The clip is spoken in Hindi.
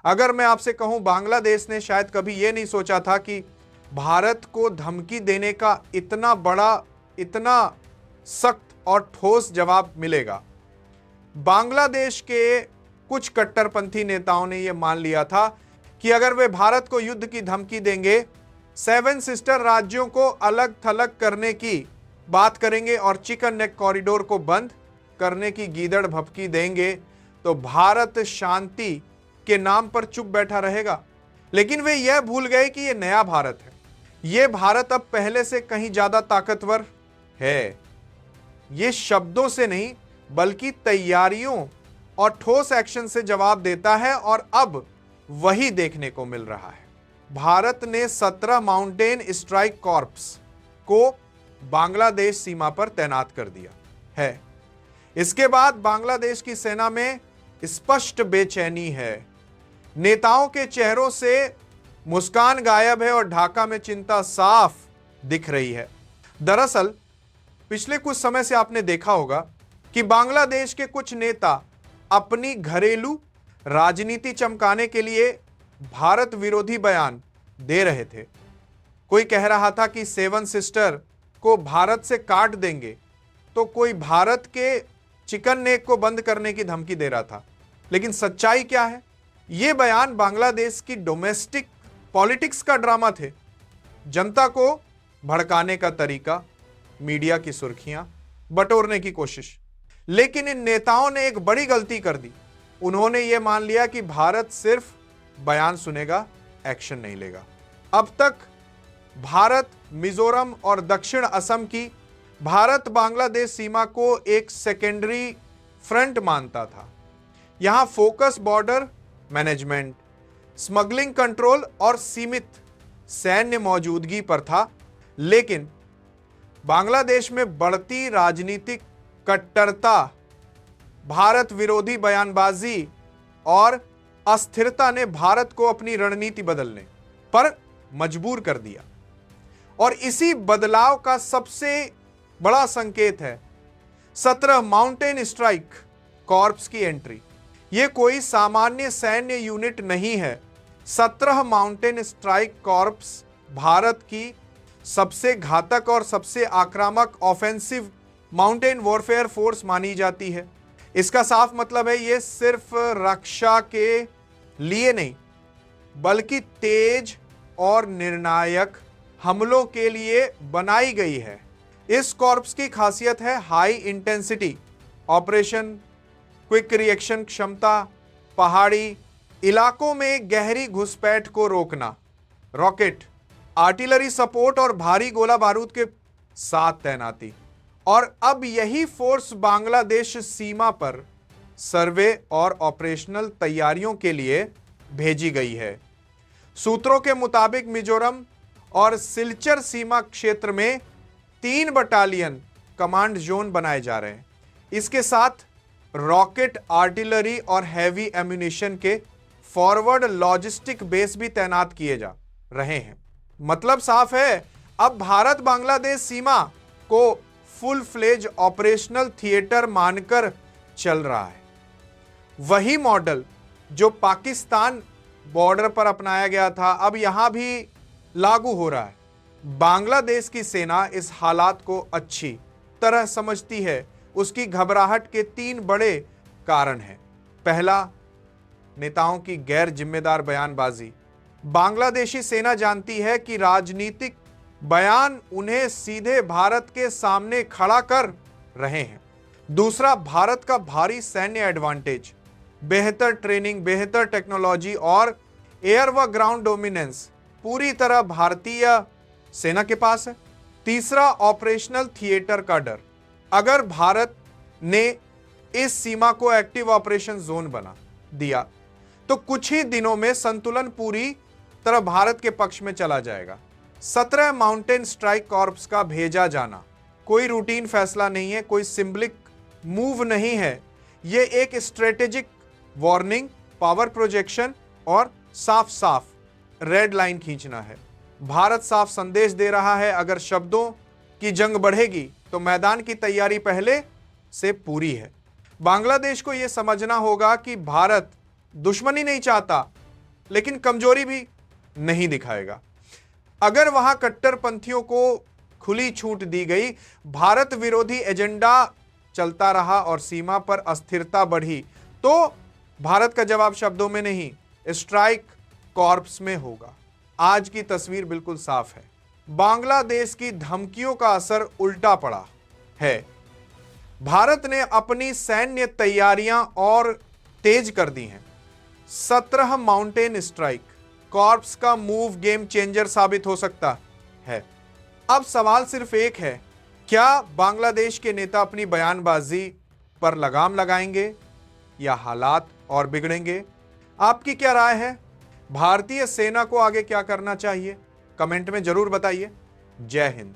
अगर मैं आपसे कहूं, बांग्लादेश ने शायद कभी यह नहीं सोचा था कि भारत को धमकी देने का इतना बड़ा, इतना सख्त और ठोस जवाब मिलेगा। बांग्लादेश के कुछ कट्टरपंथी नेताओं ने यह मान लिया था कि अगर वे भारत को युद्ध की धमकी देंगे, सेवन सिस्टर राज्यों को अलग थलग करने की बात करेंगे और चिकन नेक कॉरिडोर को बंद करने की गीदड़ भभकी देंगे, तो भारत शांति के नाम पर चुप बैठा रहेगा। लेकिन वे यह भूल गए कि यह नया भारत है। यह भारत अब पहले से कहीं ज्यादा ताकतवर है। यह शब्दों से नहीं बल्कि तैयारियों और ठोस एक्शन से जवाब देता है, और अब वही देखने को मिल रहा है। भारत ने 17 माउंटेन स्ट्राइक कॉर्प्स को बांग्लादेश सीमा पर तैनात कर दिया है। इसके बाद बांग्लादेश की सेना में स्पष्ट बेचैनी है। नेताओं के चेहरों से मुस्कान गायब है और ढाका में चिंता साफ दिख रही है। दरअसल पिछले कुछ समय से आपने देखा होगा कि बांग्लादेश के कुछ नेता अपनी घरेलू राजनीति चमकाने के लिए भारत विरोधी बयान दे रहे थे। कोई कह रहा था कि सेवन सिस्टर को भारत से काट देंगे, तो कोई भारत के चिकन नेक को बंद करने की धमकी दे रहा था। लेकिन सच्चाई क्या है? ये बयान बांग्लादेश की डोमेस्टिक पॉलिटिक्स का ड्रामा थे। जनता को भड़काने का तरीका, मीडिया की सुर्खियां बटोरने की कोशिश। लेकिन इन नेताओं ने एक बड़ी गलती कर दी। उन्होंने यह मान लिया कि भारत सिर्फ बयान सुनेगा, एक्शन नहीं लेगा। अब तक भारत मिजोरम और दक्षिण असम की भारत बांग्लादेश सीमा को एक सेकेंडरी फ्रंट मानता था। यहां focus border management, smuggling control और सीमित सैन्य मौजूदगी पर था। लेकिन बांग्लादेश में बढ़ती राजनीतिक कट्टरता, भारत विरोधी बयानबाजी और अस्थिरता ने भारत को अपनी रणनीति बदलने पर मजबूर कर दिया। और इसी बदलाव का सबसे बड़ा संकेत है 17 माउंटेन स्ट्राइक कॉर्प्स की एंट्री। यह कोई सामान्य सैन्य यूनिट नहीं है। 17 माउंटेन स्ट्राइक कॉर्प्स भारत की सबसे घातक और सबसे आक्रामक ऑफेंसिव माउंटेन वॉरफेयर फोर्स मानी जाती है। इसका साफ मतलब है यह सिर्फ रक्षा के लिए नहीं बल्कि तेज और निर्णायक हमलों के लिए बनाई गई है। इस कॉर्प्स की खासियत है high intensity operation, quick reaction क्षमता, पहाड़ी इलाकों में गहरी घुसपैठ को रोकना, रॉकेट, आर्टिलरी सपोर्ट और भारी गोला बारूद के साथ तैनाती। और अब यही फोर्स बांग्लादेश सीमा पर सर्वे और ऑपरेशनल तैयारियों के लिए भेजी गई है। सूत्रों के मुताबिक मिजोरम और सिलचर सीमा क्षेत्र में 3 बटालियन कमांड जोन बनाए जा रहे हैं। इसके साथ रॉकेट, आर्टिलरी और हैवी एम्यूनिशन के फॉरवर्ड लॉजिस्टिक बेस भी तैनात किए जा रहे हैं। मतलब साफ है, अब भारत बांग्लादेश सीमा को फुल फ्लेज ऑपरेशनल थिएटर मानकर चल रहा है। वही मॉडल जो पाकिस्तान बॉर्डर पर अपनाया गया था अब यहां भी लागू हो रहा है। बांग्लादेश की सेना इस हालात को अच्छी तरह समझती है। उसकी घबराहट के 3 बड़े कारण हैं। पहला, नेताओं की गैर जिम्मेदार बयानबाजी। बांग्लादेशी सेना जानती है कि राजनीतिक बयान उन्हें सीधे भारत के सामने खड़ा कर रहे हैं। दूसरा, भारत का भारी सैन्य एडवांटेज, बेहतर ट्रेनिंग, बेहतर टेक्नोलॉजी और एयर व ग्राउंड डोमिनेंस पूरी तरह भारतीय सेना के पास है। तीसरा, ऑपरेशनल थिएटर का डर। अगर भारत ने इस सीमा को एक्टिव ऑपरेशन जोन बना दिया तो कुछ ही दिनों में संतुलन पूरी तरह भारत के पक्ष में चला जाएगा। 17 माउंटेन स्ट्राइक कॉर्प्स का भेजा जाना कोई रूटीन फैसला नहीं है, कोई सिंबलिक मूव नहीं है। यह एक स्ट्रेटेजिक वार्निंग, पावर प्रोजेक्शन और साफ साफ रेड लाइन खींचना है। भारत साफ संदेश दे रहा है, अगर शब्दों की जंग बढ़ेगी तो मैदान की तैयारी पहले से पूरी है। बांग्लादेश को यह समझना होगा कि भारत दुश्मनी नहीं चाहता, लेकिन कमजोरी भी नहीं दिखाएगा। अगर वहां कट्टरपंथियों को खुली छूट दी गई, भारत विरोधी एजेंडा चलता रहा और सीमा पर अस्थिरता बढ़ी, तो भारत का जवाब शब्दों में नहीं, स्ट्राइक कॉर्प्स में होगा। आज की तस्वीर बिल्कुल साफ है। बांग्लादेश की धमकियों का असर उल्टा पड़ा है। भारत ने अपनी सैन्य तैयारियां और तेज कर दी हैं। 17 माउंटेन स्ट्राइक कॉर्प्स का मूव गेम चेंजर साबित हो सकता है। अब सवाल सिर्फ एक है, क्या बांग्लादेश के नेता अपनी बयानबाजी पर लगाम लगाएंगे या हालात और बिगड़ेंगे? आपकी क्या राय है? भारतीय सेना को आगे क्या करना चाहिए? कमेंट में जरूर बताइए। जय हिंद।